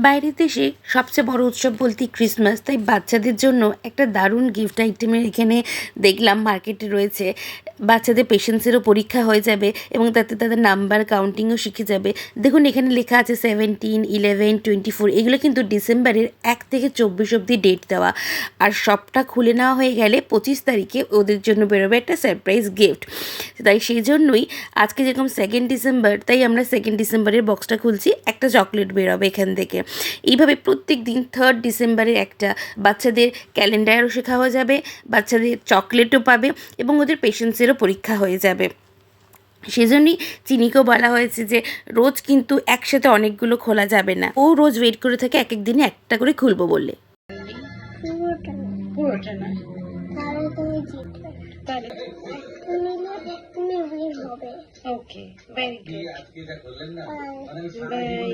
বাইরে দেশে সবচেয়ে বড় উৎসব বলতে ক্রিসমাস, তাই বাচ্চাদের জন্য একটা দারুণ গিফট আইটেমের এখানে দেখলাম মার্কেটে রয়েছে। বাচ্চাদের পেশেন্সেরও পরীক্ষা হয়ে যাবে এবং তাতে তাদের নাম্বার কাউন্টিংও শিখে যাবে। দেখুন এখানে লেখা আছে 17, 11, 24, এগুলো কিন্তু ডিসেম্বরের 1 থেকে 24 অবধি ডেট দেওয়া। আর সবটা খুলে নেওয়া হয়ে গেলে 25 তারিখে ওদের জন্য বেরোবে একটা সারপ্রাইজ গিফট। তাই সেই জন্যই আজকে যেরকম 2 ডিসেম্বর, তাই আমরা 2 ডিসেম্বরের বক্সটা খুলছি, একটা চকলেট বেরোবে এখান থেকে। এইভাবে প্রত্যেক দিন 3 ডিসেম্বরের একটা বাচ্চাদের ক্যালেন্ডারও শেখা হয়ে যাবে, বাচ্চাদের চকলেটও পাবে এবং ওদের পেশেন্সেরও পরীক্ষা হয়ে যাবে। সেজন্যই চিনিকেও বলা হয়েছে যে রোজ কিন্তু একসাথে অনেকগুলো খোলা যাবে না, ও রোজ ওয়েট করে থাকে এক এক দিনে একটা করে খুলবো বলে। পুরোটা না, তাহলে তুমি জিতবে, তাহলে তুমি উইন হবে। ওকে, ভেরি গুড, বাই।